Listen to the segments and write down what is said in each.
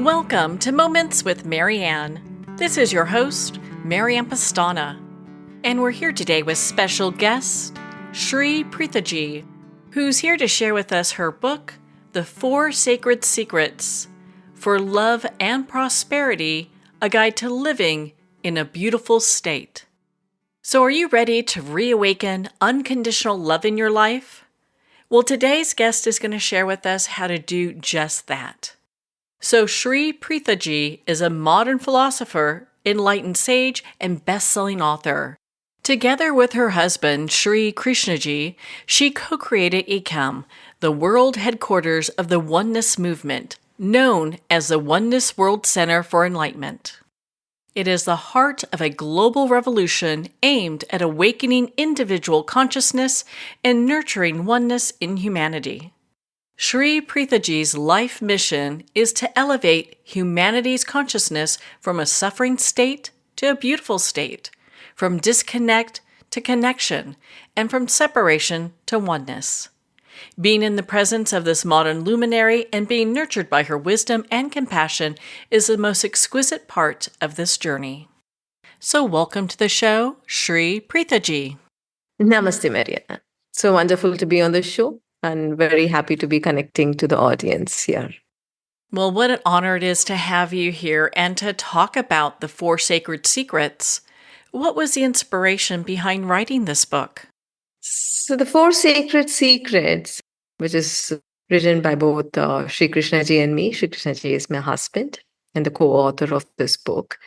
Welcome to Moments with Marianne. This is your host, Marianne Pastana, and we're here today with special guest, Sri Preethaji, who's here to share with us her book, The 4 Sacred Secrets for Love and Prosperity, a Guide to Living in a Beautiful State. So are you ready to reawaken unconditional love in your life? Well, today's guest is going to share with us how to do just that. So Sri Preethaji is a modern philosopher, enlightened sage, and best-selling author. Together with her husband, Sri Krishnaji, she co-created Awaken, the world headquarters of the Oneness Movement, known as the Oneness World Center for Enlightenment. It is the heart of a global revolution aimed at awakening individual consciousness and nurturing oneness in humanity. Sri Preethaji's life mission is to elevate humanity's consciousness from a suffering state to a beautiful state, from disconnect to connection, and from separation to oneness. Being in the presence of this modern luminary and being nurtured by her wisdom and compassion is the most exquisite part of this journey. So welcome to the show, Sri Preethaji. Namaste, Mariana. So wonderful to be on the show and very happy to be connecting to the audience here. Well, what an honor it is to have you here and to talk about the 4 sacred secrets. What was the inspiration behind writing this book? So the 4 sacred secrets, which is written by both Sri Krishnaji and me. Sri Krishnaji is my husband and the co-author of this book.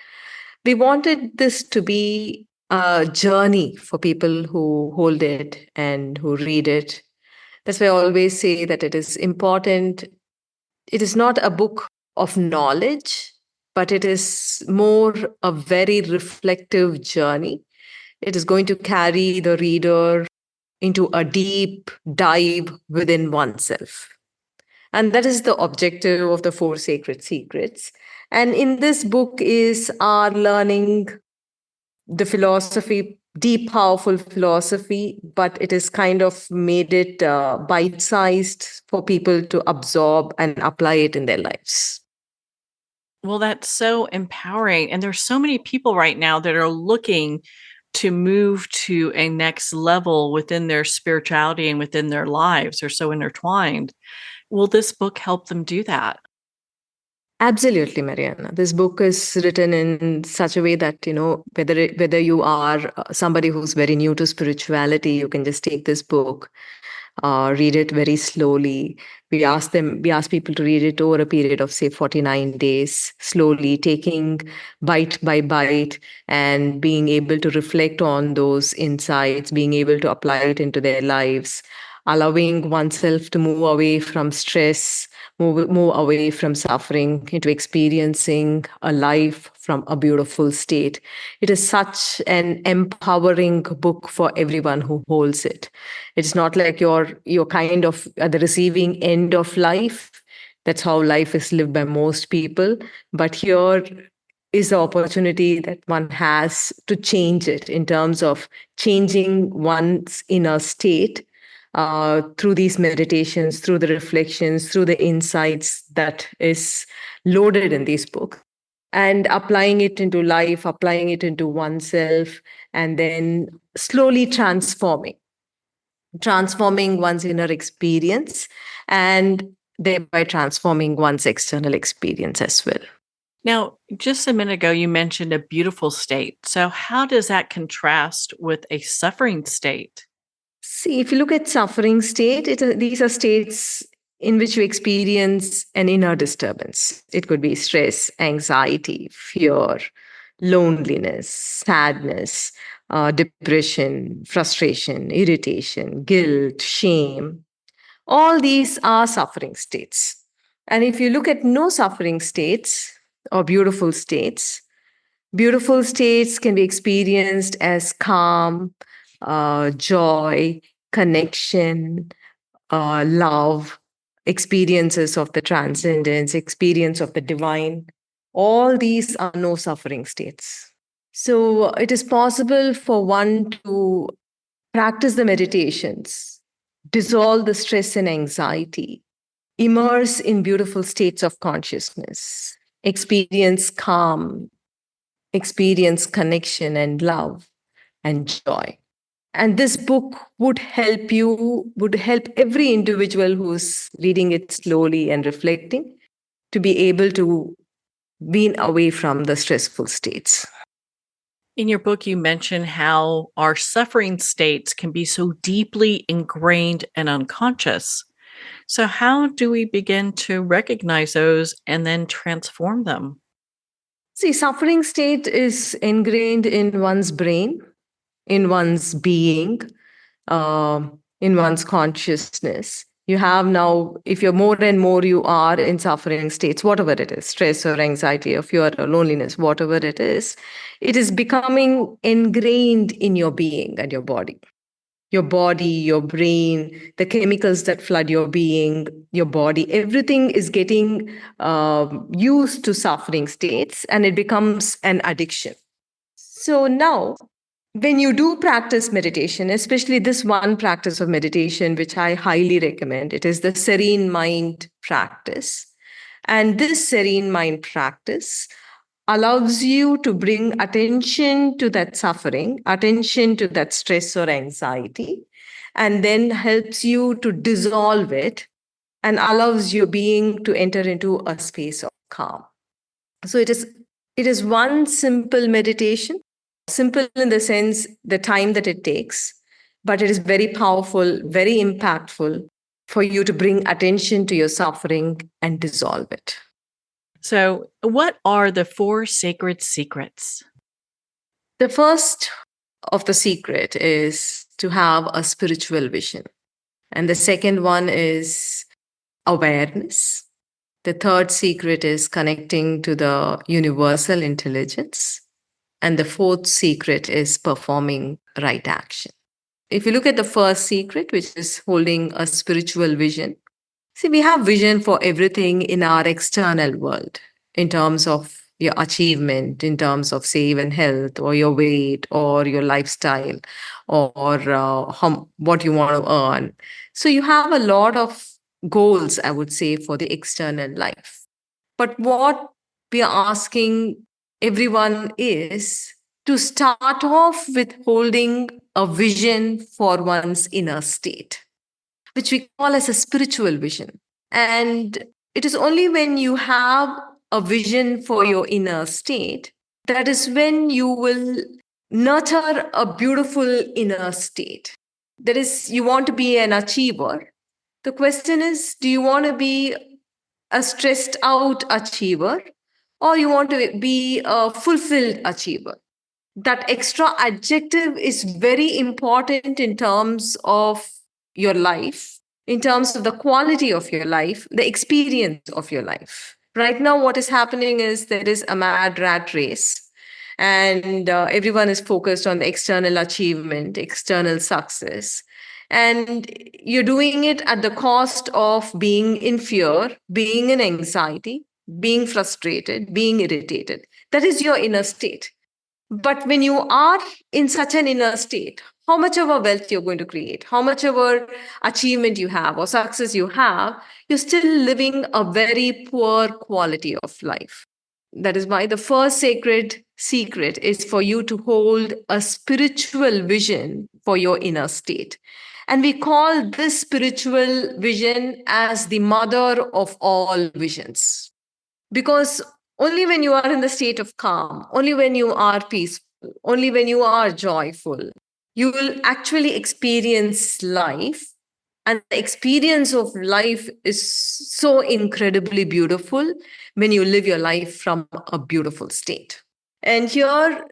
We wanted this to be a journey for people who hold it and who read it. That's why I always say that it is important. It is not a book of knowledge, but it is more a very reflective journey. It is going to carry the reader into a deep dive within oneself. And that is the objective of the 4 sacred secrets. And in this book is our learning the philosophy, deep, powerful philosophy, but it is kind of made it bite-sized for people to absorb and apply it in their lives. Well, that's so empowering. And there's so many people right now that are looking to move to a next level within their spirituality and within their lives. They're so intertwined. Will this book help them do that? Absolutely, Mariana. This book is written in such a way that, whether you are somebody who's very new to spirituality, you can just take this book, read it very slowly. We ask people to read it over a period of, say, 49 days, slowly taking bite by bite and being able to reflect on those insights, being able to apply it into their lives, allowing oneself to move away from stress, move away from suffering into experiencing a life from a beautiful state. It is such an empowering book for everyone who holds it. It's not like you're kind of at the receiving end of life. That's how life is lived by most people. But here is the opportunity that one has to change it in terms of changing one's inner state through these meditations, through the reflections, through the insights that is loaded in this book, and applying it into life, applying it into oneself, and then slowly transforming one's inner experience and thereby transforming one's external experience as well. Now, just a minute ago, you mentioned a beautiful state. So how does that contrast with a suffering state? See, if you look at suffering state, these are states in which you experience an inner disturbance. It could be stress, anxiety, fear, loneliness, sadness, depression, frustration, irritation, guilt, shame. All these are suffering states. And if you look at no suffering states or beautiful states can be experienced as calm, joy, connection, love, experiences of the transcendence, experience of the divine. All these are no suffering states. So it is possible for one to practice the meditations, dissolve the stress and anxiety, immerse in beautiful states of consciousness, experience calm, experience connection and love and joy. And this book would help every individual who's reading it slowly and reflecting to be able to wean away from the stressful states. In your book, you mention how our suffering states can be so deeply ingrained and unconscious. So, how do we begin to recognize those and then transform them? See, suffering state is ingrained in one's brain, in one's being, in one's consciousness. You have now, if you're more and more you are in suffering states, whatever it is, stress or anxiety or fear or loneliness, whatever it is becoming ingrained in your being and your body. Your body, your brain, the chemicals that flood your being, your body, everything is getting used to suffering states and it becomes an addiction. So now, when you do practice meditation, especially this one practice of meditation, which I highly recommend, it is the serene mind practice. And this serene mind practice allows you to bring attention to that suffering, attention to that stress or anxiety, and then helps you to dissolve it and allows your being to enter into a space of calm. So it is one simple meditation, simple in the sense the time that it takes, but it is very powerful, very impactful for you to bring attention to your suffering and dissolve it. So, what are the four sacred secrets? The first of the secret is to have a spiritual vision. And the second one is awareness. The third secret is connecting to the universal intelligence. And the fourth secret is performing right action. If you look at the first secret, which is holding a spiritual vision, see, we have vision for everything in our external world in terms of your achievement, in terms of, say, even health or your weight or your lifestyle or what you want to earn. So you have a lot of goals, I would say, for the external life. But what we are asking everyone is to start off with holding a vision for one's inner state, which we call as a spiritual vision. And it is only when you have a vision for your inner state that is when you will nurture a beautiful inner state. That is, you want to be an achiever. The question is, do you want to be a stressed out achiever or you want to be a fulfilled achiever? That extra adjective is very important in terms of your life, in terms of the quality of your life, the experience of your life. Right now, what is happening is there is a mad rat race, and everyone is focused on the external achievement, external success. And you're doing it at the cost of being in fear, being in anxiety, being frustrated, being irritated. That is your inner state. But when you are in such an inner state, how much of a wealth you're going to create, how much of a achievement you have or success you have, you're still living a very poor quality of life. That is why the first sacred secret is for you to hold a spiritual vision for your inner state. And we call this spiritual vision as the mother of all visions. Because only when you are in the state of calm, only when you are peaceful, only when you are joyful, you will actually experience life. And the experience of life is so incredibly beautiful when you live your life from a beautiful state. And here,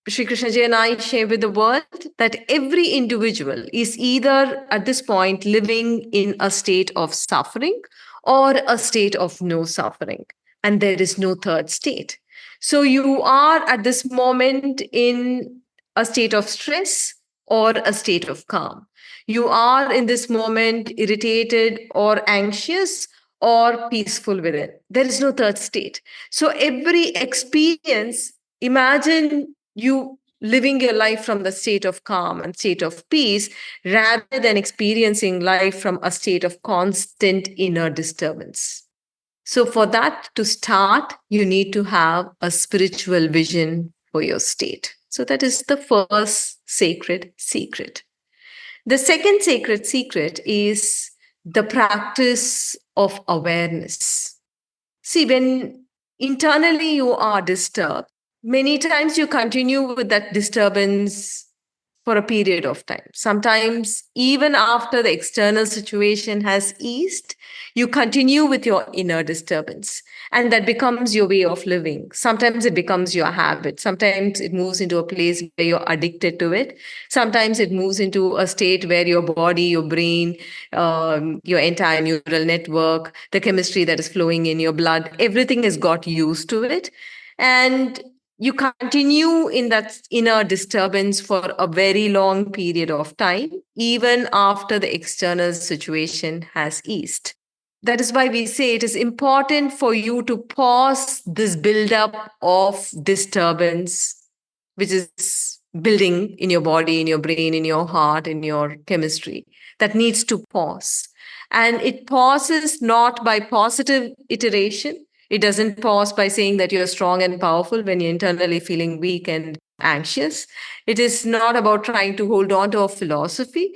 Sri Krishnaji and I share with the world that every individual is either at this point living in a state of suffering or a state of no suffering. And there is no third state. So you are at this moment in a state of stress or a state of calm. You are in this moment irritated or anxious or peaceful within. There is no third state. So every experience, imagine you living your life from the state of calm and state of peace rather than experiencing life from a state of constant inner disturbance. So, for that to start, you need to have a spiritual vision for your state. So, that is the first sacred secret. The second sacred secret is the practice of awareness. See, when internally you are disturbed, many times you continue with that disturbance for a period of time. Sometimes, even after the external situation has eased, you continue with your inner disturbance. And that becomes your way of living. Sometimes it becomes your habit. Sometimes it moves into a place where you're addicted to it. Sometimes it moves into a state where your body, your brain, your entire neural network, the chemistry that is flowing in your blood, everything has got used to it. And you continue in that inner disturbance for a very long period of time, even after the external situation has eased. That is why we say it is important for you to pause this buildup of disturbance, which is building in your body, in your brain, in your heart, in your chemistry, that needs to pause. And it pauses not by positive iteration. It doesn't pause by saying that you're strong and powerful when you're internally feeling weak and anxious. It is not about trying to hold on to a philosophy,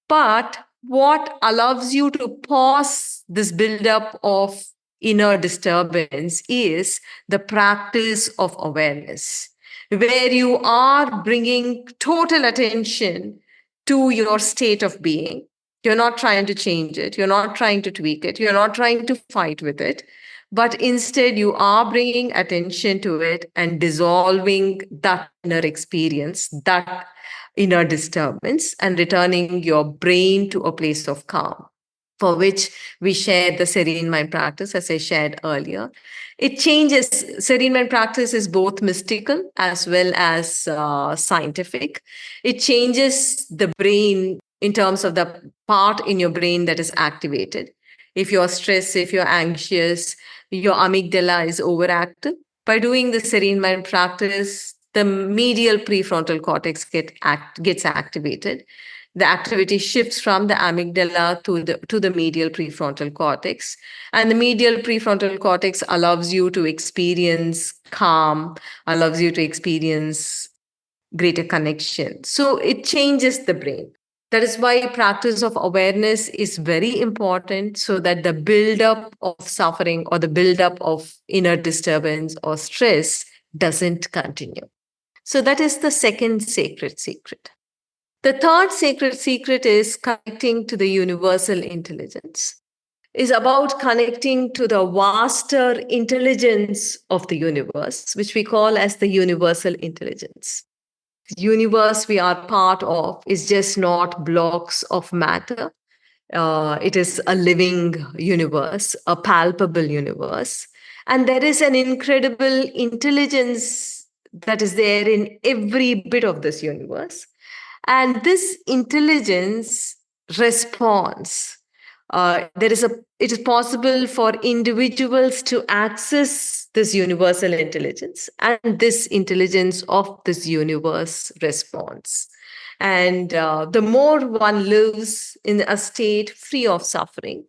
but what allows you to pause this buildup of inner disturbance is the practice of awareness, where you are bringing total attention to your state of being. You're not trying to change it, you're not trying to tweak it, you're not trying to fight with it, but instead you are bringing attention to it and dissolving that inner experience, that inner disturbance, and returning your brain to a place of calm, for which we share the serene mind practice, as I shared earlier. It changes. Serene mind practice is both mystical as well as scientific. It changes the brain in terms of the part in your brain that is activated. If you're stressed, if you're anxious, your amygdala is overactive. By doing the serene mind practice, the medial prefrontal cortex gets activated. The activity shifts from the amygdala to the medial prefrontal cortex. And the medial prefrontal cortex allows you to experience calm, allows you to experience greater connection. So it changes the brain. That is why practice of awareness is very important, so that the buildup of suffering or the buildup of inner disturbance or stress doesn't continue. So that is the second sacred secret. The third sacred secret is connecting to the universal intelligence, is about connecting to the vaster intelligence of the universe, which we call as the universal intelligence. The universe we are part of is just not blocks of matter. It is a living universe, a palpable universe. And there is an incredible intelligence that is there in every bit of this universe. And this intelligence responds. It is possible for individuals to access this universal intelligence, and this intelligence of this universe responds. And the more one lives in a state free of suffering,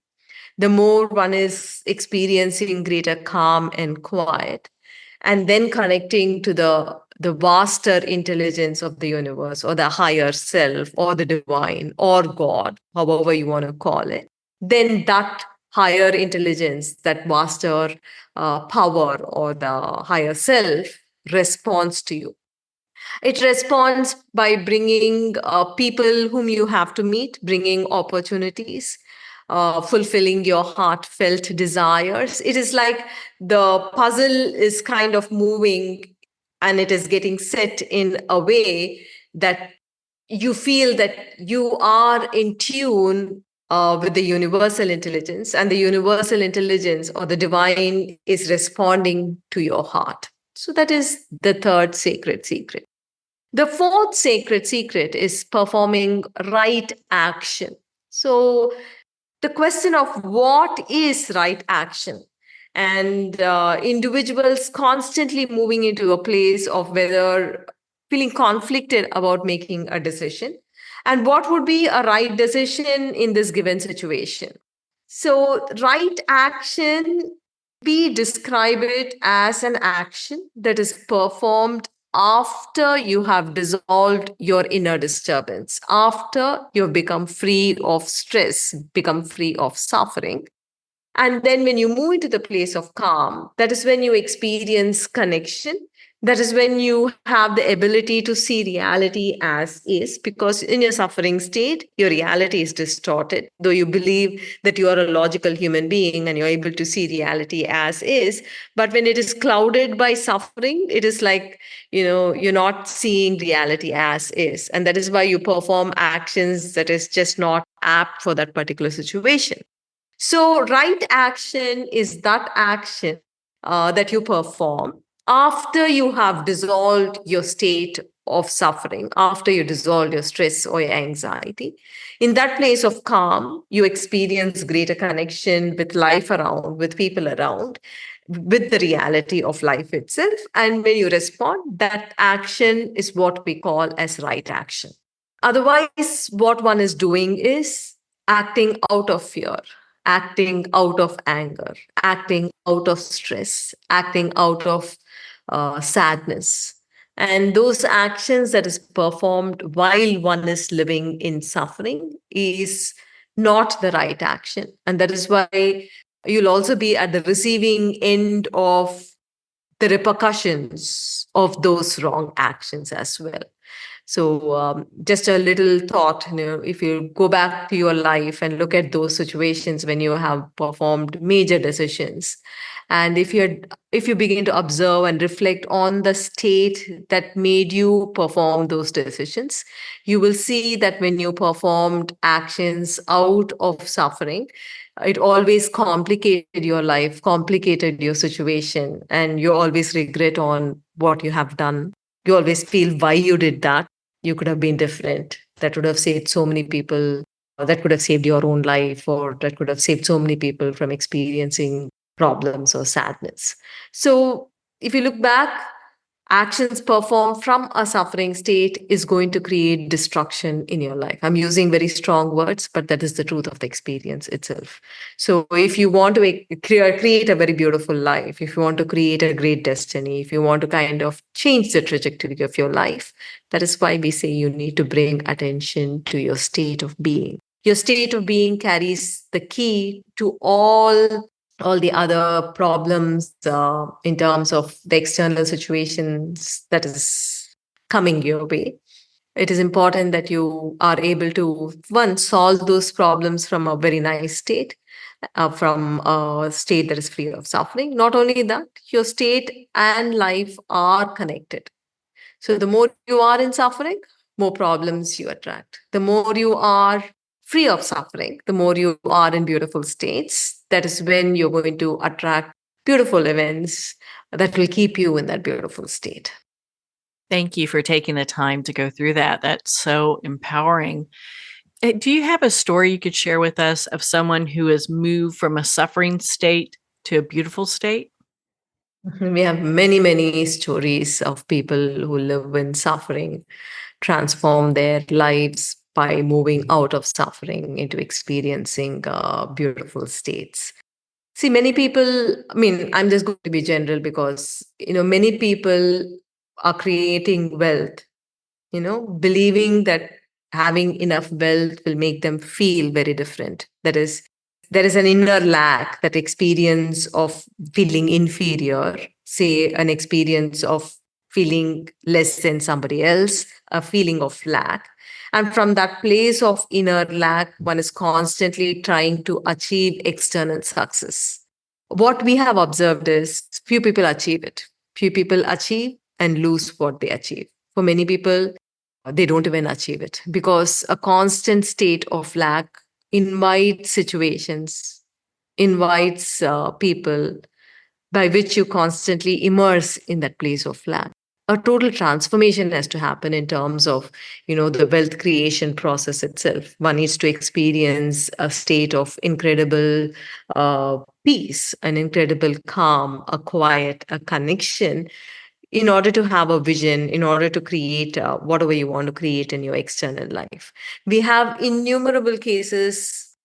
the more one is experiencing greater calm and quiet, and then connecting to the vaster intelligence of the universe, or the higher self, or the divine, or God, however you want to call it, then that higher intelligence, that vaster power, or the higher self responds to you. It responds by bringing people whom you have to meet, bringing opportunities, fulfilling your heartfelt desires. It is like the puzzle is kind of moving, and it is getting set in a way that you feel that you are in tune with the universal intelligence, and the universal intelligence or the divine is responding to your heart. So that is the third sacred secret. The fourth sacred secret is performing right action. So, the question of what is right action, and individuals constantly moving into a place of whether feeling conflicted about making a decision, and what would be a right decision in this given situation. So, right action We describe it as an action that is performed after you have dissolved your inner disturbance, after you've become free of stress, become free of suffering. And then when you move into the place of calm, that is when you experience connection. That is when you have the ability to see reality as is, because in your suffering state, your reality is distorted. Though you believe that you are a logical human being and you're able to see reality as is, but when it is clouded by suffering, it is like, you're not seeing reality as is. And that is why you perform actions that is just not apt for that particular situation. So, right action is that action that you perform after you have dissolved your state of suffering, after you dissolve your stress or your anxiety. In that place of calm, you experience greater connection with life around, with people around, with the reality of life itself. And when you respond, that action is what we call as right action. Otherwise, what one is doing is acting out of fear, acting out of anger, acting out of stress, acting out of sadness. And those actions that is performed while one is living in suffering is not the right action. And that is why you'll also be at the receiving end of the repercussions of those wrong actions as well. So, just a little thought, if you go back to your life and look at those situations when you have performed major decisions, and if you begin to observe and reflect on the state that made you perform those decisions, you will see that when you performed actions out of suffering, it always complicated your life, complicated your situation, and you always regret on what you have done. You always feel why you did that. You could have been different. That would have saved so many people. That could have saved your own life, or that could have saved so many people from experiencing problems or sadness. So, if you look back, actions performed from a suffering state is going to create destruction in your life. I'm using very strong words, but that is the truth of the experience itself. So, if you want to create a very beautiful life, if you want to create a great destiny, if you want to kind of change the trajectory of your life, that is why we say you need to bring attention to your state of being. Your state of being carries the key to all the other problems in terms of the external situations that is coming your way. It is important that you are able to, one, solve those problems from a very nice state, from a state that is free of suffering. Not only that, your state and life are connected. So the more you are in suffering, more problems you attract. The more you are free of suffering, the more you are in beautiful states. That is when you're going to attract beautiful events that will keep you in that beautiful state. Thank you for taking the time to go through that. That's so empowering. Do you have a story you could share with us of someone who has moved from a suffering state to a beautiful state? We have many, many stories of people who live in suffering, transform their lives by moving out of suffering into experiencing beautiful states. See, many people, I mean, I'm just going to be general because, many people are creating wealth, believing that having enough wealth will make them feel very different. That is, there is an inner lack, that experience of feeling inferior, say, an experience of feeling less than somebody else, a feeling of lack. And from that place of inner lack, one is constantly trying to achieve external success. What we have observed is few people achieve it. Few people achieve and lose what they achieve. For many people, they don't even achieve it because a constant state of lack invites situations, invites people by which you constantly immerse in that place of lack. A total transformation has to happen in terms of, the wealth creation process itself. One needs to experience a state of incredible peace, an incredible calm, a quiet, a connection, in order to have a vision, in order to create whatever you want to create in your external life. We have innumerable cases,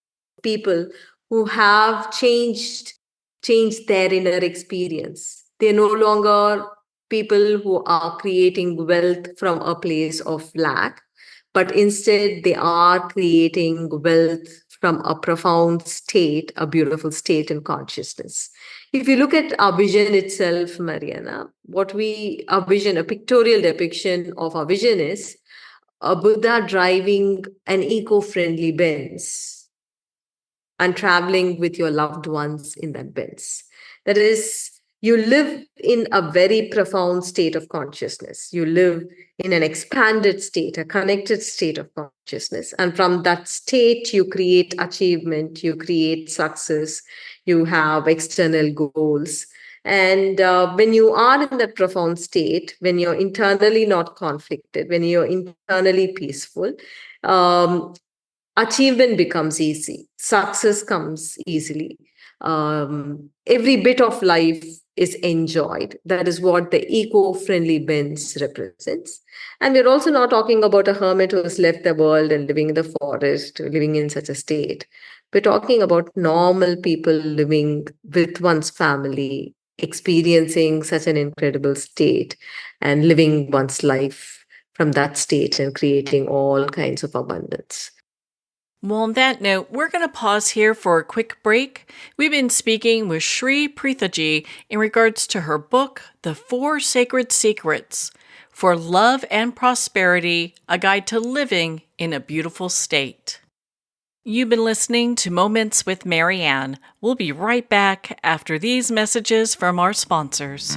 people who have changed change their inner experience. They're no longer people who are creating wealth from a place of lack, but instead they are creating wealth from a profound state, a beautiful state in consciousness. If you look at our vision itself, Mariana, our vision, a pictorial depiction of our vision is a Buddha driving an eco-friendly Benz and traveling with your loved ones in that Benz. That is, you live in a very profound state of consciousness. You live in an expanded state, a connected state of consciousness. And from that state, you create achievement, you create success, you have external goals. And when you are in that profound state, when you're internally not conflicted, when you're internally peaceful, um, achievement becomes easy, success comes easily. Every bit of life is enjoyed. That is what the eco-friendly Benz represents. And we're also not talking about a hermit who has left the world and living in the forest, living in such a state. We're talking about normal people living with one's family, experiencing such an incredible state and living one's life from that state and creating all kinds of abundance. Well, on that note, we're going to pause here for a quick break. We've been speaking with Sri Preethaji in regards to her book, The Four Sacred Secrets for Love and Prosperity, A Guide to Living in a Beautiful State. You've been listening to Moments with Marianne. We'll be right back after these messages from our sponsors.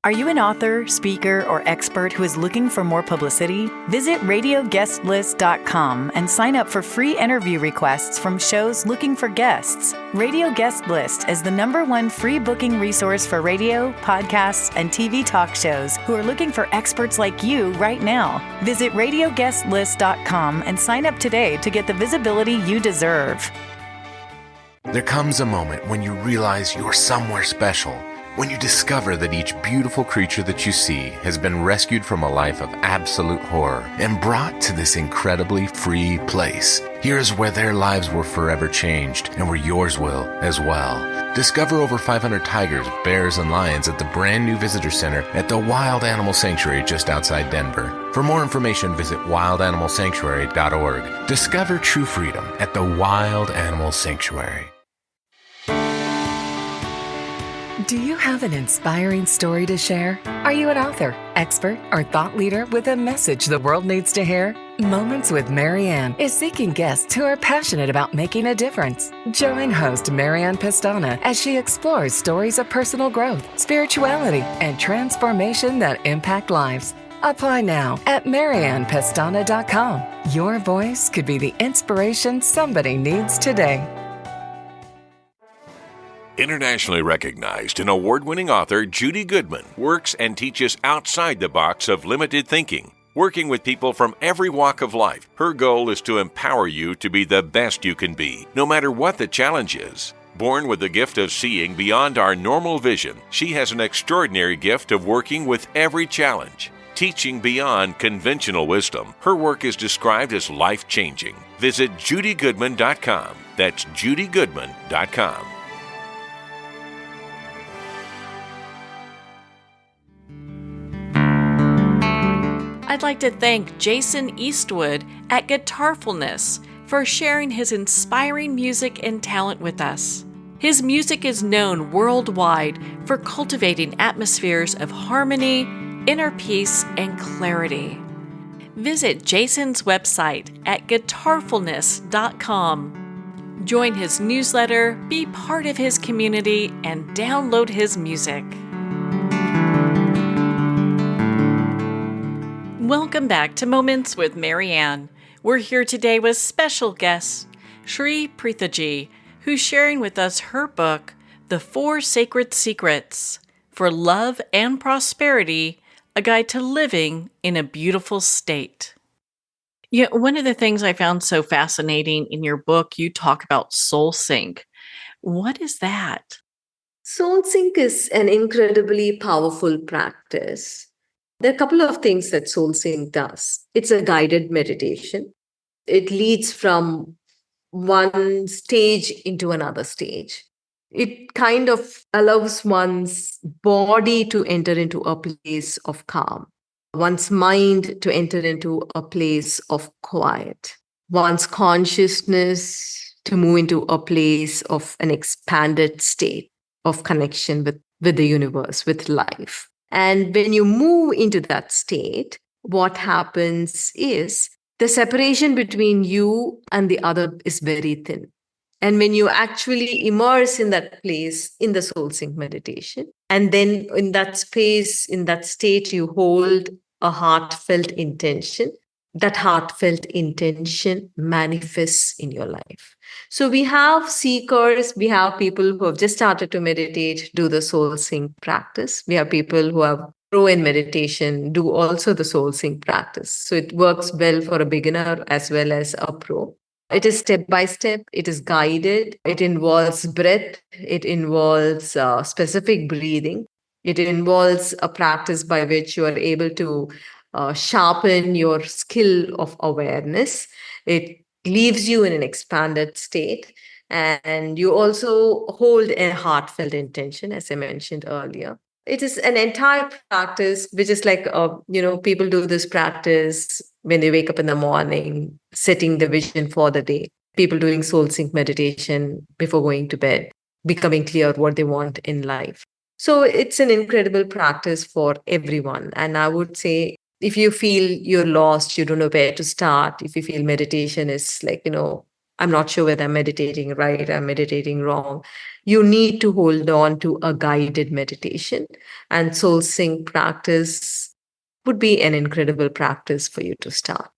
Are you an author, speaker, or expert who is looking for more publicity? Visit radioguestlist.com and sign up for free interview requests from shows looking for guests. Radio Guest List is the #1 free booking resource for radio, podcasts, and TV talk shows who are looking for experts like you right now. Visit radioguestlist.com and sign up today to get the visibility you deserve. There comes a moment when you realize you're somewhere special. When you discover that each beautiful creature that you see has been rescued from a life of absolute horror and brought to this incredibly free place. Here's where their lives were forever changed and where yours will as well. Discover over 500 tigers, bears, and lions at the brand new visitor center at the Wild Animal Sanctuary just outside Denver. For more information, visit wildanimalsanctuary.org. Discover true freedom at the Wild Animal Sanctuary. Do you have an inspiring story to share? Are you an author, expert, or thought leader with a message the world needs to hear? Moments with Marianne is seeking guests who are passionate about making a difference. Join host Marianne Pestana as she explores stories of personal growth, spirituality, and transformation that impact lives. Apply now at mariannepestana.com. Your voice could be the inspiration somebody needs today. Internationally recognized and award-winning author Judy Goodman works and teaches outside the box of limited thinking. Working with people from every walk of life, her goal is to empower you to be the best you can be, no matter what the challenge is. Born with the gift of seeing beyond our normal vision, she has an extraordinary gift of working with every challenge. Teaching beyond conventional wisdom, her work is described as life-changing. Visit judygoodman.com. That's judygoodman.com. I'd like to thank Jason Eastwood at Guitarfulness for sharing his inspiring music and talent with us. His music is known worldwide for cultivating atmospheres of harmony, inner peace, and clarity. Visit Jason's website at guitarfulness.com. Join his newsletter, be part of his community, and download his music. Welcome back to Moments with Marianne. We're here today with special guest, Sri Preethaji, who's sharing with us her book, The Four Sacred Secrets for Love and Prosperity, A Guide to Living in a Beautiful State. Yeah, one of the things I found so fascinating in your book, you talk about soul sync. What is that? Soul sync is an incredibly powerful practice. There are a couple of things that soul sync does. It's a guided meditation. It leads from one stage into another stage. It kind of allows one's body to enter into a place of calm, one's mind to enter into a place of quiet, one's consciousness to move into a place of an expanded state of connection with the universe, with life. And when you move into that state, what happens is the separation between you and the other is very thin. And when you actually immerse in that place in the soul sync meditation, and then in that space, in that state, you hold a heartfelt intention, that heartfelt intention manifests in your life. So we have seekers, we have people who have just started to meditate, do the soul sync practice. We have people who have pro in meditation, do also the soul sync practice. So it works well for a beginner as well as a pro. It is step by step, it is guided, it involves breath, it involves specific breathing, it involves a practice by which you are able to sharpen your skill of awareness. It leaves you in an expanded state. And you also hold a heartfelt intention, as I mentioned earlier. It is an entire practice, which is like, people do this practice when they wake up in the morning, setting the vision for the day. People doing soul sync meditation before going to bed, becoming clear what they want in life. So it's an incredible practice for everyone. And I would say, if you feel you're lost, you don't know where to start, if you feel meditation is like, I'm not sure whether I'm meditating right, I'm meditating wrong, you need to hold on to a guided meditation. And soul sync practice would be an incredible practice for you to start.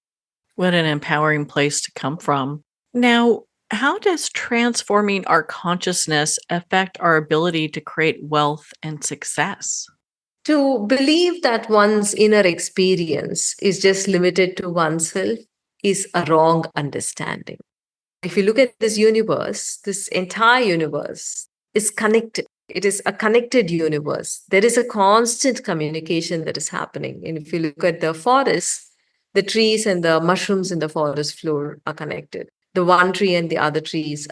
What an empowering place to come from. Now, how does transforming our consciousness affect our ability to create wealth and success? To believe that one's inner experience is just limited to oneself is a wrong understanding. If you look at this entire universe is connected. It is a connected universe. There is a constant communication that is happening. And if you look at the forest, the trees and the mushrooms in the forest floor are connected. The one tree and the other trees,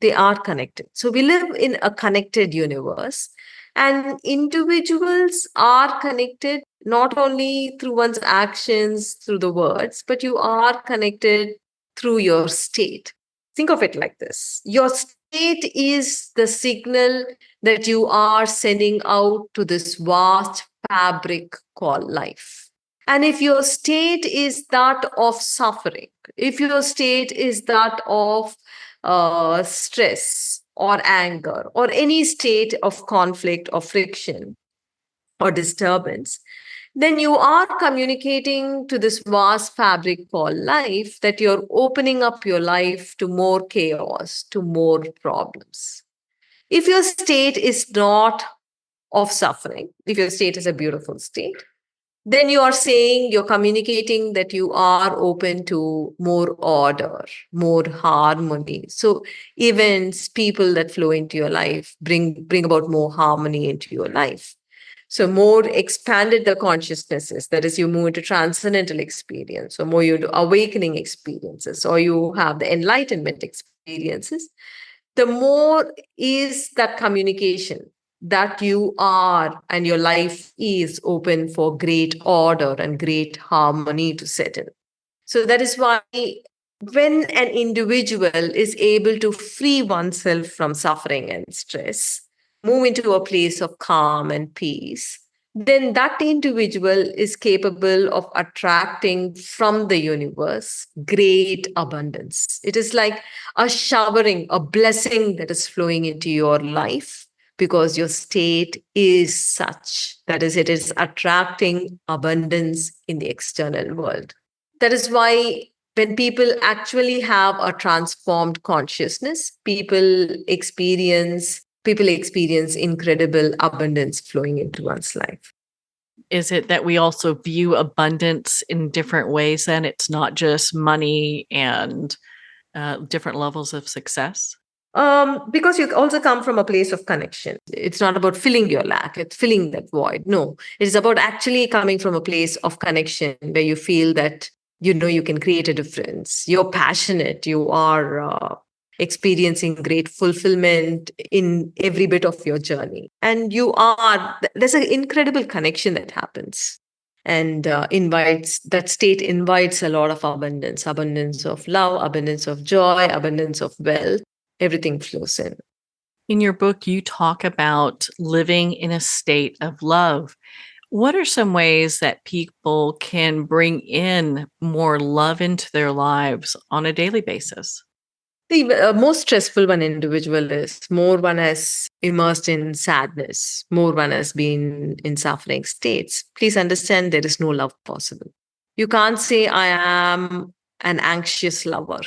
they are connected. So we live in a connected universe. And individuals are connected not only through one's actions, through the words, but you are connected through your state. Think of it like this. Your state is the signal that you are sending out to this vast fabric called life. And if your state is that of suffering, if your state is that of stress or anger or any state of conflict or friction or disturbance, then you are communicating to this vast fabric called life that you're opening up your life to more chaos, to more problems. If your state is not of suffering, if your state is a beautiful state, then you are saying, you're communicating that you are open to more order, more harmony. So events, people that flow into your life bring about more harmony into your life. So more expanded the consciousnesses, that is, you move into transcendental experience, or more you do awakening experiences, or you have the enlightenment experiences, the more is that communication that you are and your life is open for great order and great harmony to settle. So that is why when an individual is able to free oneself from suffering and stress, move into a place of calm and peace, then that individual is capable of attracting from the universe great abundance. It is like a showering, a blessing that is flowing into your life because your state is such. That is, it is attracting abundance in the external world. That is why when people actually have a transformed consciousness, people experience incredible abundance flowing into one's life. Is it that we also view abundance in different ways then? It's not just money and different levels of success? Because you also come from a place of connection. It's not about filling your lack, it's filling that void. No, it is about actually coming from a place of connection where you feel that You know you can create a difference. You're passionate. You are experiencing great fulfillment in every bit of your journey. And there's an incredible connection that happens. And that state invites a lot of abundance of love, abundance of joy, abundance of wealth. Everything flows in. In your book, you talk about living in a state of love. What are some ways that people can bring in more love into their lives on a daily basis? The most stressful one individual is more one has immersed in sadness, more one has been in suffering states. Please understand there is no love possible. You can't say, I am an anxious lover,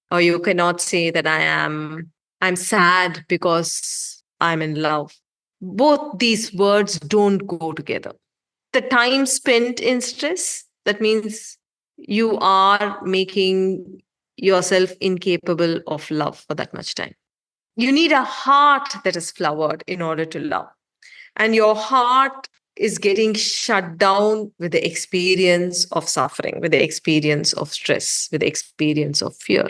or you cannot say that I'm sad because I'm in love. Both these words don't go together. The time spent in stress, that means you are making yourself incapable of love for that much time. You need a heart that is flowered in order to love. And your heart is getting shut down with the experience of suffering, with the experience of stress, with the experience of fear.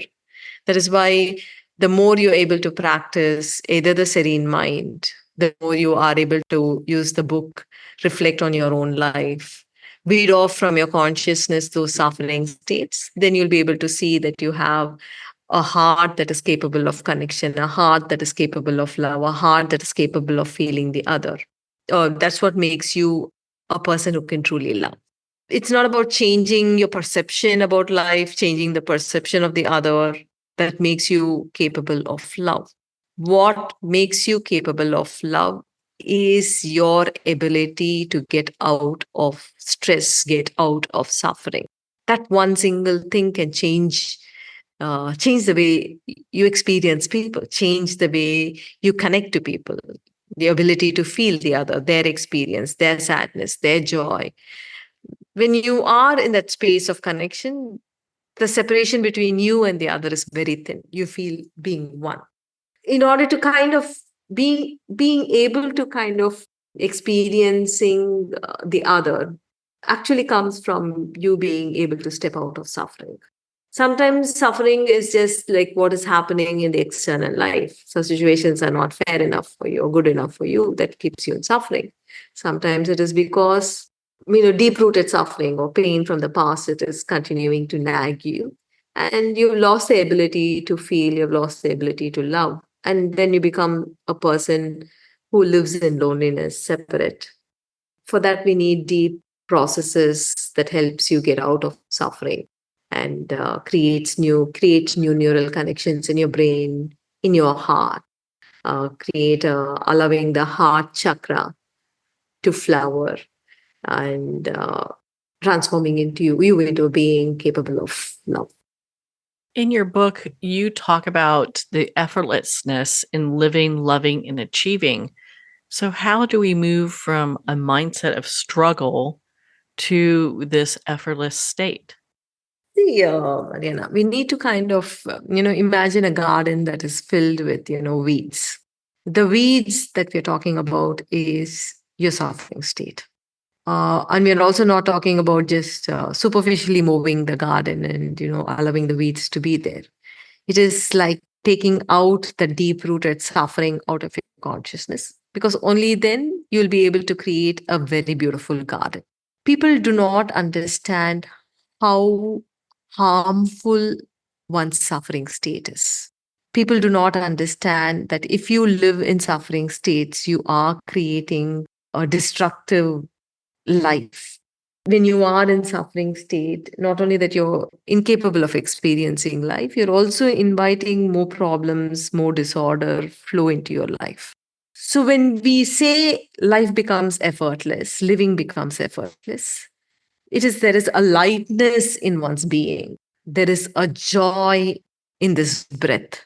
That is why the more you're able to practice either the serene mind, the more you are able to use the book, reflect on your own life, weed off from your consciousness those suffering states, then you'll be able to see that you have a heart that is capable of connection, a heart that is capable of love, a heart that is capable of feeling the other. That's what makes you a person who can truly love. It's not about changing your perception about life, changing the perception of the other that makes you capable of love. What makes you capable of love is your ability to get out of stress, get out of suffering. That one single thing can change the way you experience people, change the way you connect to people, the ability to feel the other, their experience, their sadness, their joy. When you are in that space of connection, the separation between you and the other is very thin. You feel being one. In order to kind of being able to kind of experiencing the other actually comes from you being able to step out of suffering. Sometimes suffering is just like what is happening in the external life. So situations are not fair enough for you or good enough for you that keeps you in suffering. Sometimes it is because, deep rooted suffering or pain from the past, it is continuing to nag you. And you've lost the ability to feel, you've lost the ability to love. And then you become a person who lives in loneliness, separate. For that, we need deep processes that helps you get out of suffering and create new neural connections in your brain, in your heart, create allowing the heart chakra to flower and transforming you into a being capable of love. In your book, you talk about the effortlessness in living, loving, and achieving. So, how do we move from a mindset of struggle to this effortless state? See, Mariana, we need to kind of, imagine a garden that is filled with, weeds. The weeds that we're talking about is your suffering state. And we're also not talking about just superficially mowing the garden and, allowing the weeds to be there. It is like taking out the deep rooted suffering out of your consciousness, because only then you'll be able to create a very beautiful garden. People do not understand how harmful one's suffering state is. People do not understand that if you live in suffering states, you are creating a destructive life. When you are in suffering state, not only that you're incapable of experiencing life, you're also inviting more problems, more disorder flow into your life. So when we say life becomes effortless, living becomes effortless, there is a lightness in one's being. There is a joy in this breath.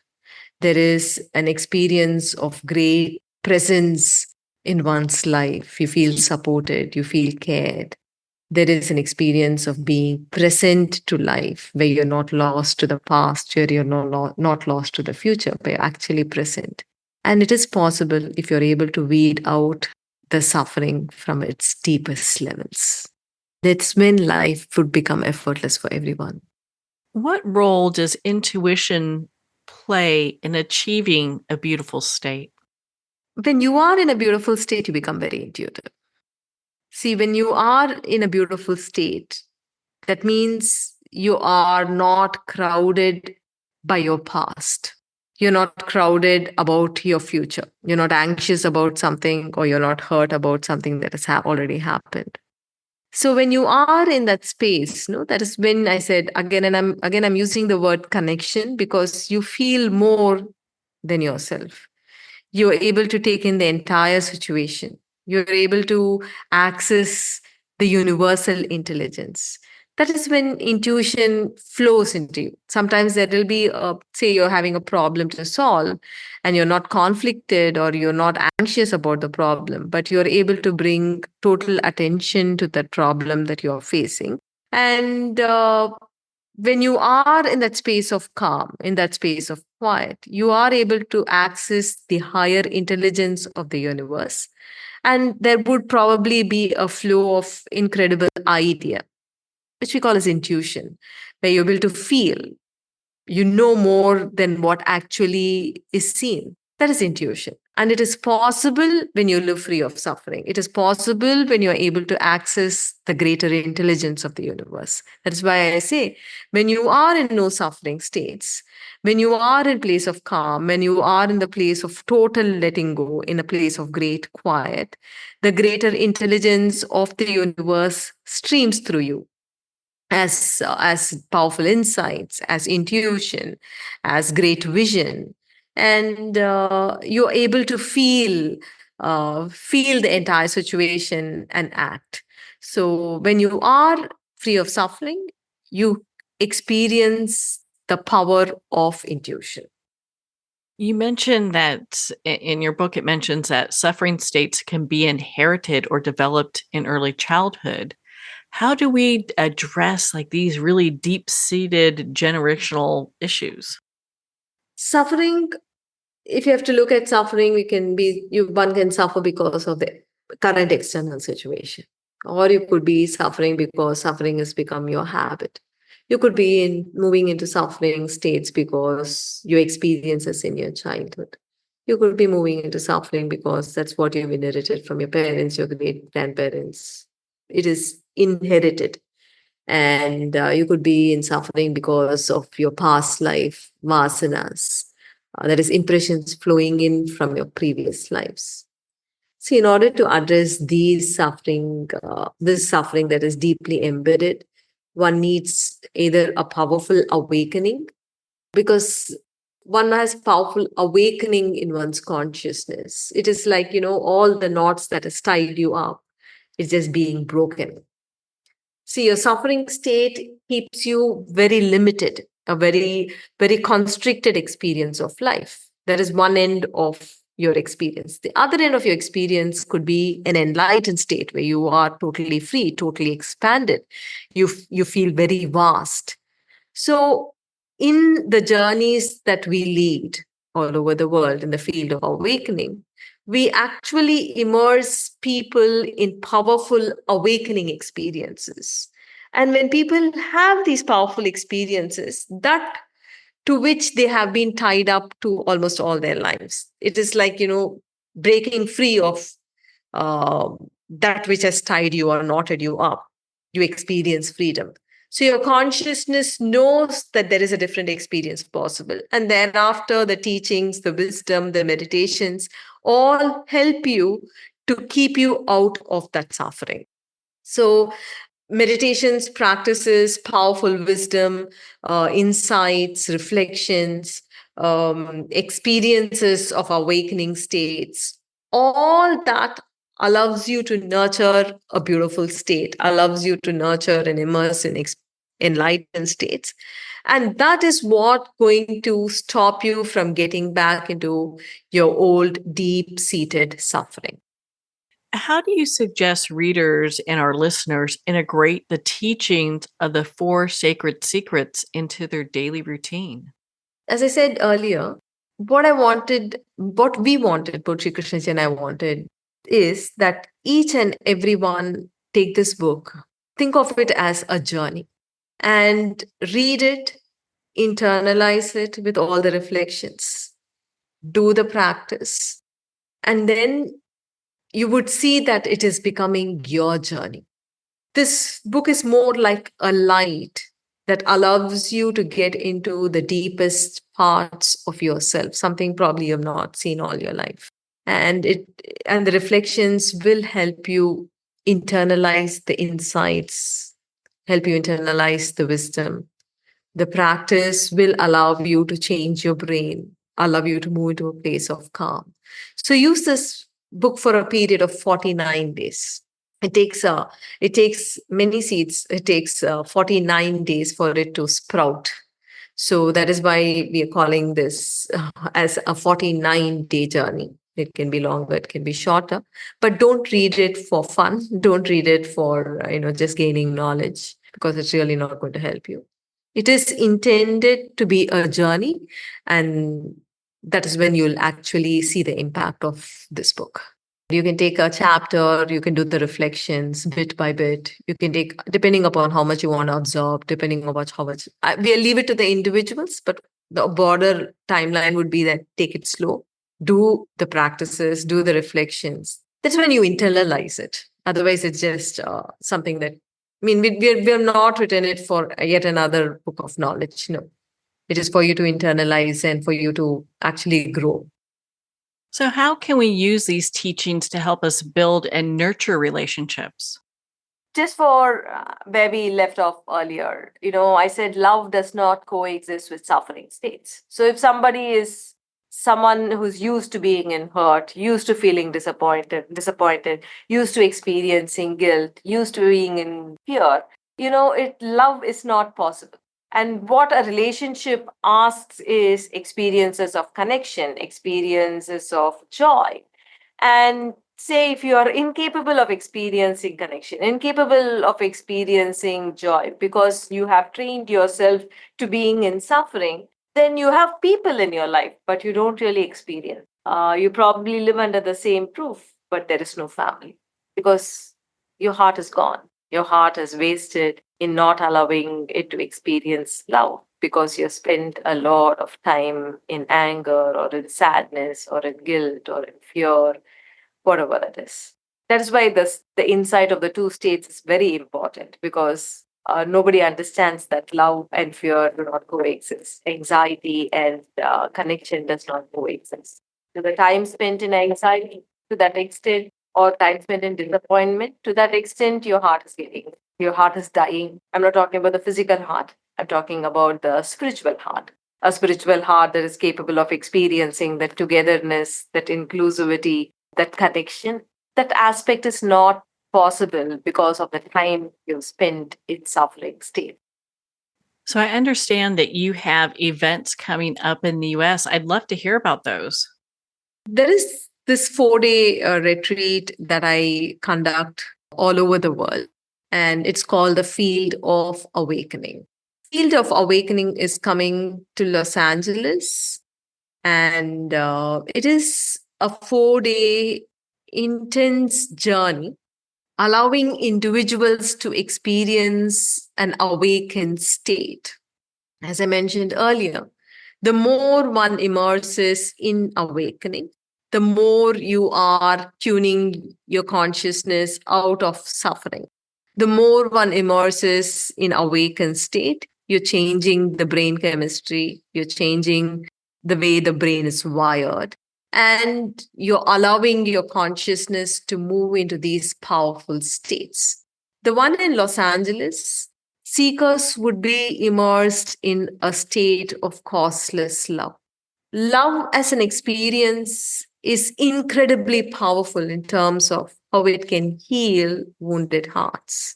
There is an experience of great presence in one's life. You feel supported, you feel cared. There is an experience of being present to life, where you're not lost to the past, where you're not lost to the future, but you're actually present. And it is possible if you're able to weed out the suffering from its deepest levels. that's when life would become effortless for everyone. What role does intuition play in achieving a beautiful state? When you are in a beautiful state, you become very intuitive. See, when you are in a beautiful state, that means you are not crowded by your past. You're not crowded about your future. You're not anxious about something, or you're not hurt about something that has already happened. So when you are in that space, no, that is when I said again, and I'm using the word connection, because you feel more than yourself. You're able to take in the entire situation. You're able to access the universal intelligence. That is when intuition flows into you. Sometimes there will be, say, you're having a problem to solve, and you're not conflicted or you're not anxious about the problem, but you're able to bring total attention to that problem that you're facing. And when you are in that space of calm, in that space of quiet, you are able to access the higher intelligence of the universe. And there would probably be a flow of incredible idea, which we call as intuition, where you're able to feel, you know more than what actually is seen. That is intuition. And it is possible when you live free of suffering. It is possible when you're able to access the greater intelligence of the universe. That is why I say, when you are in no suffering states, when you are in place of calm, when you are in the place of total letting go, in a place of great quiet, the greater intelligence of the universe streams through you as powerful insights, as intuition, as great vision, and you're able to feel the entire situation and act. So when you are free of suffering, you experience the power of intuition. You mentioned that in your book, it mentions that suffering states can be inherited or developed in early childhood. How do we address like these really deep-seated generational issues? Suffering, if you have to look at suffering, one can suffer because of the current external situation, or you could be suffering because suffering has become your habit. You could be moving into suffering states because your experiences in your childhood. You could be moving into suffering because that's what you've inherited from your parents, your great grandparents. It is inherited. And you could be in suffering because of your past life vasanas, that is, impressions flowing in from your previous lives. So, in order to address this suffering that is deeply embedded, one needs either a powerful awakening, because one has powerful awakening in one's consciousness. It is like, all the knots that has tied you up is just being broken. See, your suffering state keeps you very limited, a very, very constricted experience of life. That is one end of your experience. The other end of your experience could be an enlightened state where you are totally free, totally expanded. You feel very vast. So, in the journeys that we lead all over the world in the field of awakening, we actually immerse people in powerful awakening experiences. And when people have these powerful experiences, that to which they have been tied up to almost all their lives, it is like, breaking free of uh, that which has tied you or knotted you up. You experience freedom. So your consciousness knows that there is a different experience possible. And thereafter, the teachings, the wisdom, the meditations all help you to keep you out of that suffering. So meditations, practices, powerful wisdom, insights, reflections, experiences of awakening states, all that allows you to nurture a beautiful state, allows you to nurture and immerse in enlightened states. And that is what going to stop you from getting back into your old deep-seated suffering. How do you suggest readers and our listeners integrate the teachings of the four sacred secrets into their daily routine? As I said earlier, what we wanted, both Sri Krishnaji and I wanted, is that each and everyone take this book think of it as a journey and read it, internalize it with all the reflections, do the practice, and then you would see that it is becoming your journey. This book is more like a light that allows you to get into the deepest parts of yourself, something probably you've not seen all your life. And the reflections will help you internalize the insights, help you internalize the wisdom. The practice will allow you to change your brain, allow you to move into a place of calm. So use this book for a period of 49 days. It takes many seeds. It takes 49 days for it to sprout. So that is why we are calling this as a 49-day journey. It can be longer, it can be shorter, but don't read it for fun. Don't read it for just gaining knowledge, because it's really not going to help you. It is intended to be a journey, and that is when you'll actually see the impact of this book. You can take a chapter, you can do the reflections bit by bit. You can take, depending upon how much you want to absorb, depending upon how much. We'll leave it to the individuals, but the broader timeline would be that take it slow, do the practices, do the reflections. That's when you internalize it. Otherwise, it's just something that, I mean, we have not written it for yet another book of knowledge. No, it is for you to internalize and for you to actually grow. So, how can we use these teachings to help us build and nurture relationships? Just for where we left off earlier, I said love does not coexist with suffering states. So if somebody is someone who's used to being in hurt, used to feeling disappointed, used to experiencing guilt, used to being in fear, love is not possible. And what a relationship asks is experiences of connection, experiences of joy. And say if you are incapable of experiencing connection, incapable of experiencing joy because you have trained yourself to being in suffering, then you have people in your life, but you don't really experience. You probably live under the same roof, but there is no family because your heart is gone. Your heart is wasted in not allowing it to experience love because you spend a lot of time in anger or in sadness or in guilt or in fear, whatever it is. That is why the insight of the two states is very important, because nobody understands that love and fear do not coexist. Anxiety and connection does not coexist. So the time spent in anxiety, to that extent, or time spent in disappointment, to that extent, your heart is dying. I'm not talking about the physical heart. I'm talking about the spiritual heart. A spiritual heart that is capable of experiencing that togetherness, that inclusivity, that connection. That aspect is not possible because of the time you've spent in suffering state. So, I understand that you have events coming up in the US. I'd love to hear about those. There is this 4-day retreat that I conduct all over the world, and it's called the Field of Awakening. Field of Awakening is coming to Los Angeles, and it is a 4-day intense journey, allowing individuals to experience an awakened state. As I mentioned earlier, the more one immerses in awakening, the more you are tuning your consciousness out of suffering. The more one immerses in awakened state, you're changing the brain chemistry, you're changing the way the brain is wired, and you're allowing your consciousness to move into these powerful states. The one in Los Angeles, seekers would be immersed in a state of causeless love. Love as an experience is incredibly powerful in terms of how it can heal wounded hearts.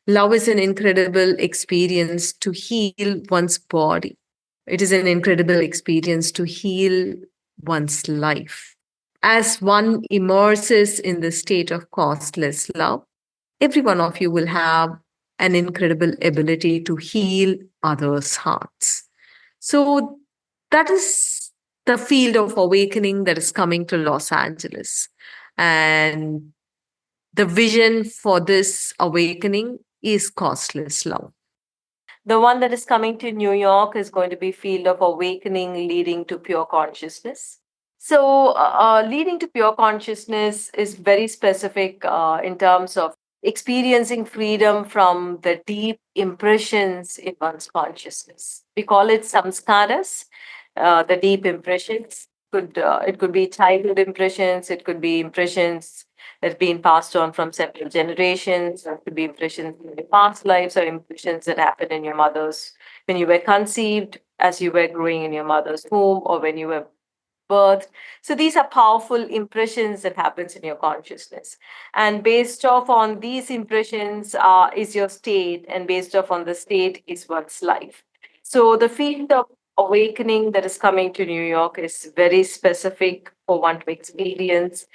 Love is an incredible experience to heal one's body. It is an incredible experience to heal one's life. As one immerses in the state of costless love, every one of you will have an incredible ability to heal others' hearts. So that is the field of awakening that is coming to Los Angeles. And the vision for this awakening is costless love. The one that is coming to New York is going to be Field of Awakening, Leading to Pure Consciousness. So, leading to pure consciousness is very specific in terms of experiencing freedom from the deep impressions in one's consciousness. We call it samskaras, the deep impressions. It could be childhood impressions, it could be impressions that have been passed on from several generations, or it could be impressions in your past lives, or impressions that happened in your mother's when you were conceived, as you were growing in your mother's womb, or when you were birth. So these are powerful impressions that happens in your consciousness. And based off on these impressions is your state, and based off on the state is one's life. So the field of awakening that is coming to New York is very specific for one to experience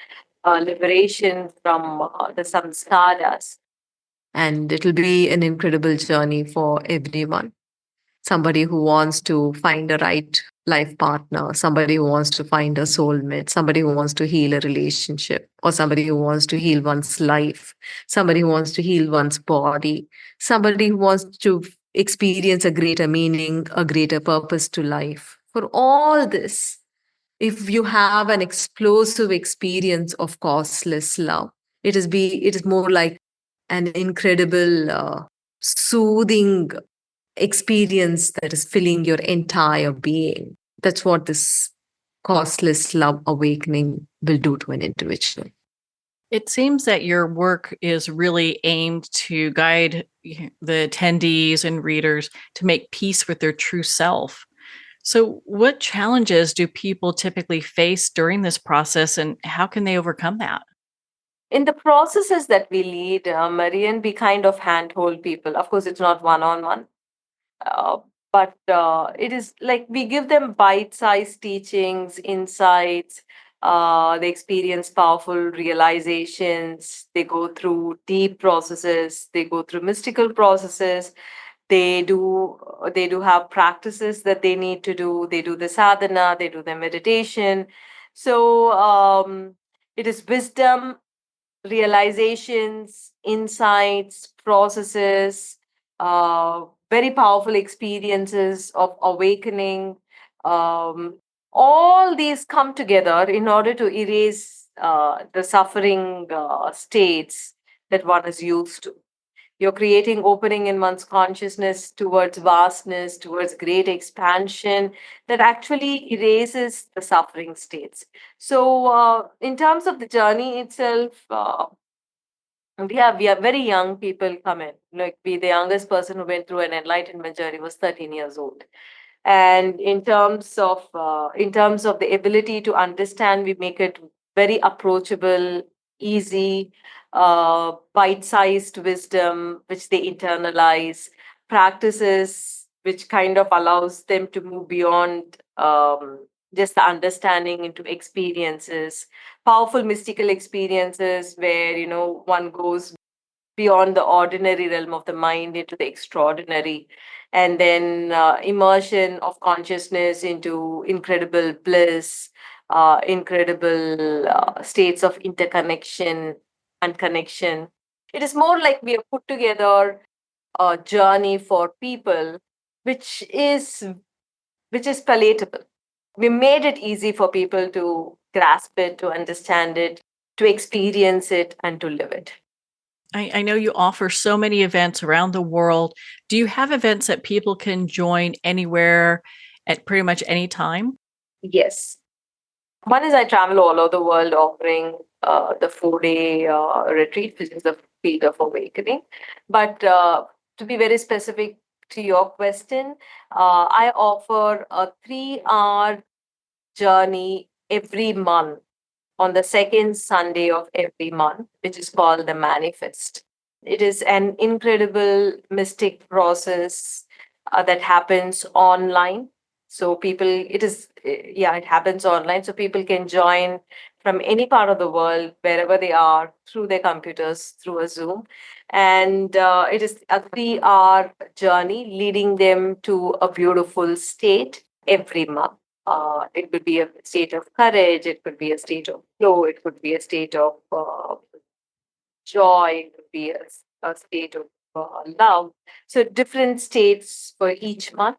liberation from the samskaras. And it'll be an incredible journey for everyone. Somebody who wants to find a right life partner, somebody who wants to find a soulmate, somebody who wants to heal a relationship, or somebody who wants to heal one's life, somebody who wants to heal one's body, somebody who wants to experience a greater meaning, a greater purpose to life. For all this, if you have an explosive experience of costless love, it is more like an incredible soothing experience that is filling your entire being. That's what this costless love awakening will do to an individual. It seems that your work is really aimed to guide the attendees and readers to make peace with their true self. So, what challenges do people typically face during this process, and how can they overcome that? In the processes that we lead, Marian, we kind of handhold people. Of course, it's not one on one, but it is like we give them bite sized teachings, insights. They experience powerful realizations. They go through deep processes. They go through mystical processes. They do have practices that they need to do. They do the sadhana. They do the meditation. So it is wisdom, realizations, insights, processes, very powerful experiences of awakening. Um, all these come together in order to erase the suffering states that one is used to. You're creating opening in one's consciousness towards vastness, towards great expansion that actually erases the suffering states. So, in terms of the journey itself, we have very young people come in. Like the youngest person who went through an enlightenment journey was 13 years old. And in terms of the ability to understand, we make it very approachable, easy, bite-sized wisdom which they internalize, practices which kind of allows them to move beyond just the understanding into experiences, powerful mystical experiences where one goes beyond the ordinary realm of the mind into the extraordinary, and then immersion of consciousness into incredible bliss, incredible states of interconnection and connection. It is more like we have put together a journey for people which is palatable. We made it easy for people to grasp it, to understand it, to experience it, and to live it. I know you offer so many events around the world. Do you have events that people can join anywhere at pretty much any time? Yes. One is I travel all over the world offering the 4-day retreat, which is the Field of Awakening. But to be very specific to your question, I offer a 3-hour journey every month on the second Sunday of every month, which is called the Manifest. It is an incredible mystic process that happens online. So it happens online. So people can join from any part of the world, wherever they are, through their computers, through a Zoom. And it is a 3-hour journey leading them to a beautiful state every month. It could be a state of courage, it could be a state of flow, it could be a state of joy, it could be a state of love. So different states for each month,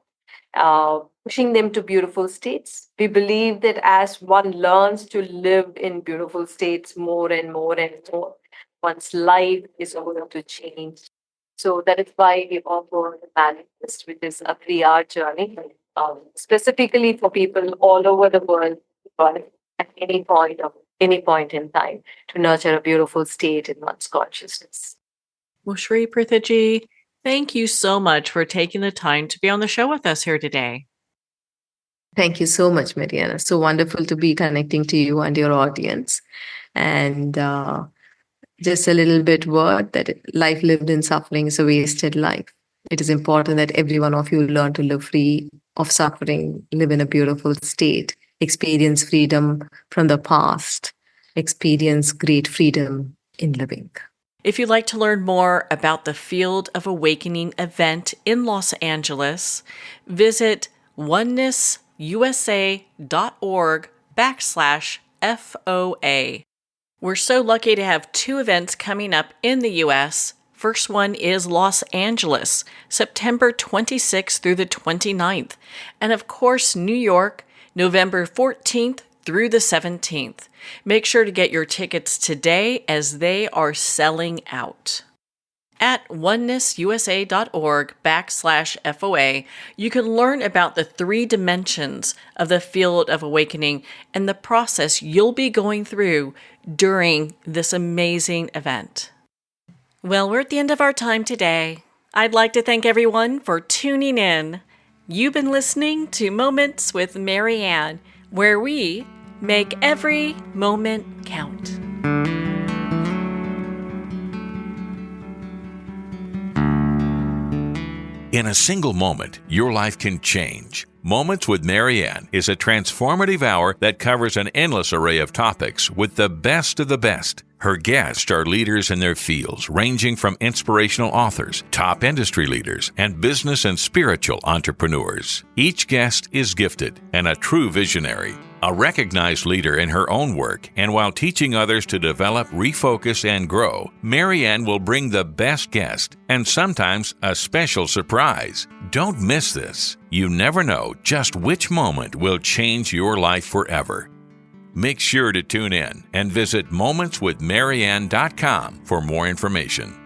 pushing them to beautiful states. We believe that as one learns to live in beautiful states more and more and more, one's life is going to change. So that is why we offer the Manifest, which is a 3-hour journey, specifically for people all over the world, but at any point in time, to nurture a beautiful state in one's consciousness. Well, Sri Preethaji, thank you so much for taking the time to be on the show with us here today. Thank you so much, Mariana. So wonderful to be connecting to you and your audience. And just a little bit word that life lived in suffering is a wasted life. It is important that every one of you learn to live free of suffering, live in a beautiful state, experience freedom from the past, experience great freedom in living. If you'd like to learn more about the Field of Awakening event in Los Angeles, visit oneness.usa.org/FOA. We're so lucky to have 2 events coming up in the U.S. First one is Los Angeles, September 26th through the 29th. And of course, New York, November 14th through the 17th. Make sure to get your tickets today as they are selling out. At onenessusa.org/FOA, you can learn about the 3 dimensions of the Field of Awakening and the process you'll be going through during this amazing event. Well, we're at the end of our time today. I'd like to thank everyone for tuning in. You've been listening to Moments with Marianne, where we make every moment count. In a single moment, your life can change. Moments with Marianne is a transformative hour that covers an endless array of topics with the best of the best. Her guests are leaders in their fields, ranging from inspirational authors, top industry leaders, and business and spiritual entrepreneurs. Each guest is gifted and a true visionary, a recognized leader in her own work, and while teaching others to develop, refocus, and grow, Marianne will bring the best guest and sometimes a special surprise. Don't miss this. You never know just which moment will change your life forever. Make sure to tune in and visit momentswithmarianne.com for more information.